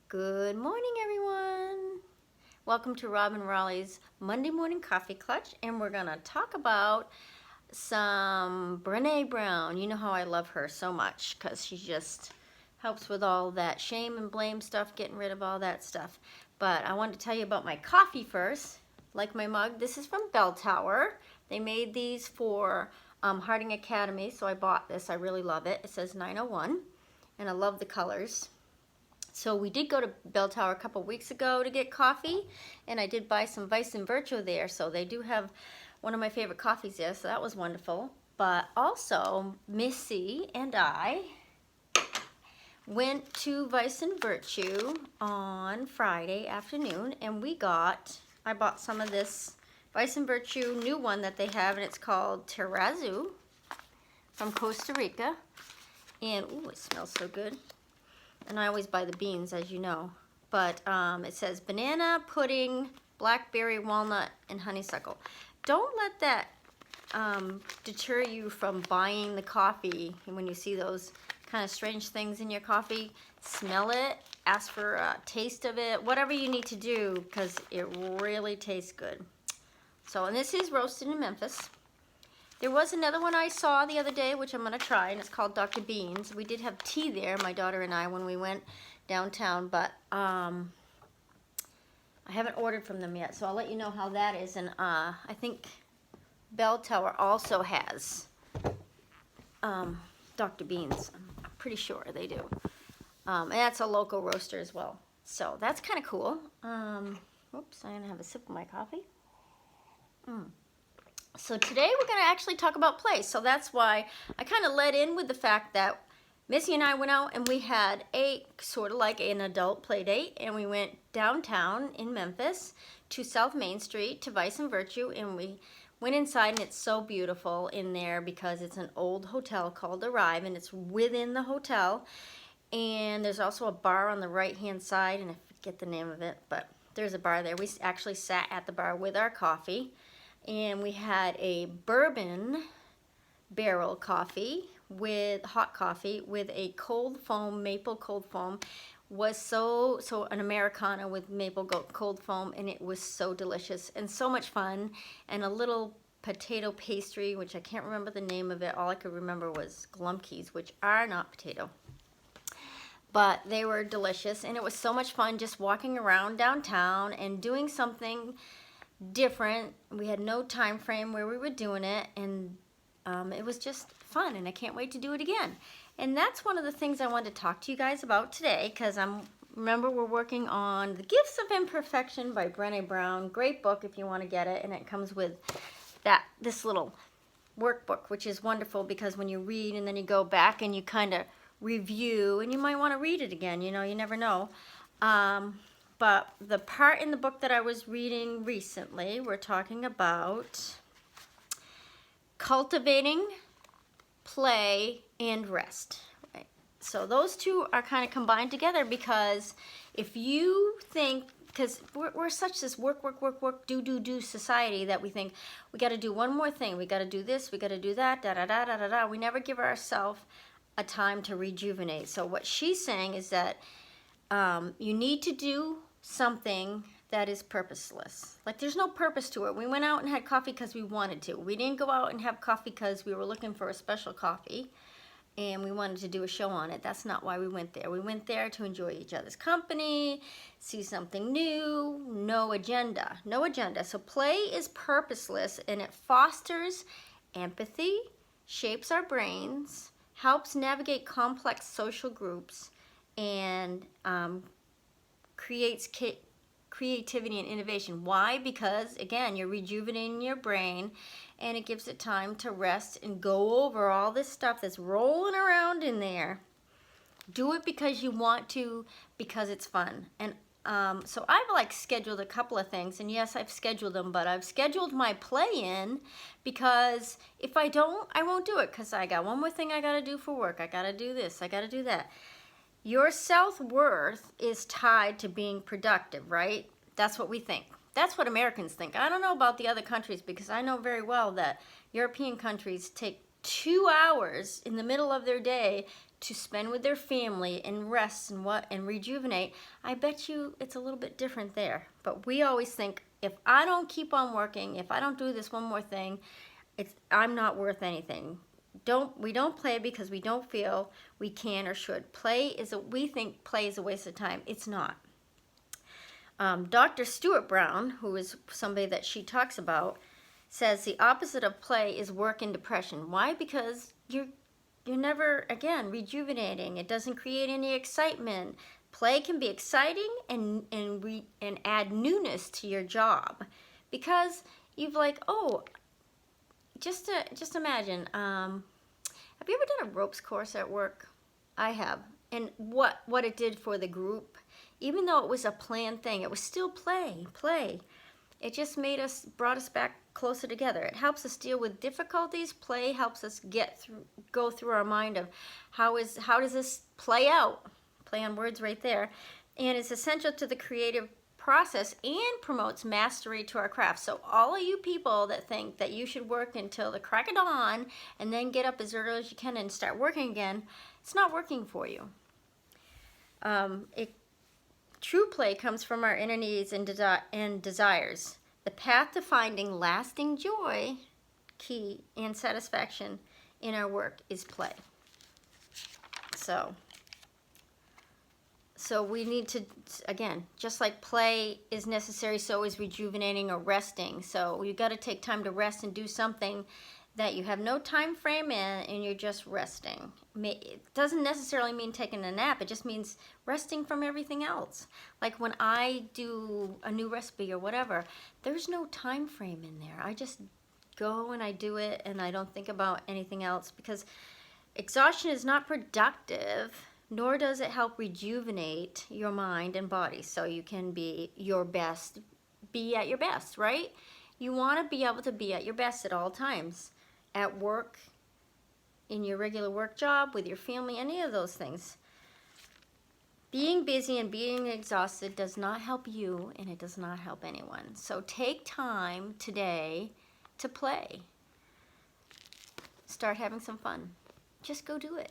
Good morning, everyone. Welcome to Robin Raleigh's Monday Morning Coffee Clutch, and we're gonna talk about some Brené Brown. You know how I love her so much because she just helps with all that shame and blame stuff, getting rid of all that stuff. But I wanted to tell you about my coffee first. Like my mug, this is from Bell Tower. They made these for Harding Academy, so I bought this. I really love it. It says 901, and I love the colors. So we did go to Bell Tower a couple weeks ago to get coffee, and I did buy some Vice and Virtue there, so they do have one of my favorite coffees there, so that was wonderful. But also, Missy and I went to Vice and Virtue on Friday afternoon, and I bought some of this Vice and Virtue new one that they have, and it's called Terrazzo from Costa Rica. And, ooh, it smells so good. And I always buy the beans, as you know. But it says banana, pudding, blackberry, walnut, and honeysuckle. Don't let that deter you from buying the coffee. And when you see those kind of strange things in your coffee, smell it, ask for a taste of it, whatever you need to do, because it really tastes good. So, and this is roasted in Memphis. There was another one I saw the other day, which I'm going to try, and it's called Dr. Beans. We did have tea there, my daughter and I, when we went downtown, but I haven't ordered from them yet, so I'll let you know how that is. And I think Bell Tower also has Dr. Beans. I'm pretty sure they do. And that's a local roaster as well. So that's kind of cool. Oops, I'm going to have a sip of my coffee. So today we're going to actually talk about play. So that's why I kind of led in with the fact that Missy and I went out and we had a sort of like an adult play date, and we went downtown in Memphis to South Main Street to Vice and Virtue, and we went inside, and it's so beautiful in there because it's an old hotel called Arrive, and it's within the hotel. And there's also a bar on the right-hand side, and I forget the name of it, but there's a bar there. We actually sat at the bar with our coffee. And we had a bourbon barrel coffee with hot coffee with a cold foam, maple cold foam. Was so an Americano with maple cold foam, and it was so delicious and so much fun. And a little potato pastry, which I can't remember the name of it. All I could remember was Glumkeys, which are not potato. But they were delicious, and it was so much fun just walking around downtown and doing something different. We had no time frame where we were doing it, and it was just fun, and I can't wait to do it again. And that's one of the things I wanted to talk to you guys about today, because remember, we're working on The Gifts of Imperfection by Brené Brown. Great book if you want to get it, and it comes with this little workbook, which is wonderful because when you read and then you go back and you kind of review, and you might want to read it again, you never know. But the part in the book that I was reading recently, we're talking about cultivating, play, and rest. Right? So those two are kind of combined together, because if you think, because we're such this work, do society that we think we got to do one more thing. We got to do this, we got to do that, da-da-da-da-da-da. We never give ourselves a time to rejuvenate. So what she's saying is that you need to do something that is purposeless. Like, there's no purpose to it. We went out and had coffee because we wanted to. We didn't go out and have coffee because we were looking for a special coffee and we wanted to do a show on it. That's not why we went there. We went there to enjoy each other's company, see something new, no agenda. No agenda. So play is purposeless, and it fosters empathy, shapes our brains, helps navigate complex social groups, and creates creativity and innovation. Why? Because, again, you're rejuvenating your brain, and it gives it time to rest and go over all this stuff that's rolling around in there. Do it because you want to, because it's fun. And so I've scheduled a couple of things, and yes, I've scheduled them, but I've scheduled my play in because if I don't, I won't do it, because I got one more thing I got to do for work. I got to do this, I got to do that. Your self-worth is tied to being productive, right? That's what we think. That's what Americans think. I don't know about the other countries, because I know very well that European countries take 2 hours in the middle of their day to spend with their family and rest and rejuvenate, I bet you it's a little bit different there. But we always think, if I don't keep on working, if I don't do this one more thing, I'm not worth anything. We don't play because we don't feel we can or should. We think play is a waste of time. It's not. Dr. Stuart Brown, who is somebody that she talks about, says the opposite of play is work and depression. Why? Because you're never, again, rejuvenating. It doesn't create any excitement. Play can be exciting and add newness to your job, because you've like, oh, just imagine. Have you ever done a ropes course at work? I have. And what it did for the group, even though it was a planned thing, it was still play. It just brought us back closer together. It helps us deal with difficulties. Play helps us go through our mind of how does this play out? Play on words right there. And it's essential to the creative process and promotes mastery to our craft. So all of you people that think that you should work until the crack of dawn and then get up as early as you can and start working again, it's not working for you. True play comes from our inner needs and desires. The path to finding lasting joy, key, and satisfaction in our work is play. So we need to, again, just like play is necessary, so is rejuvenating or resting. So you got to take time to rest and do something that you have no time frame in, and you're just resting. It doesn't necessarily mean taking a nap. It just means resting from everything else. Like when I do a new recipe or whatever, there's no time frame in there. I just go and I do it, and I don't think about anything else, because exhaustion is not productive, nor does it help rejuvenate your mind and body so you can be at your best, right? You want to be able to be at your best at all times. At work, in your regular work job, with your family, any of those things. Being busy and being exhausted does not help you, and it does not help anyone. So take time today to play. Start having some fun. Just go do it.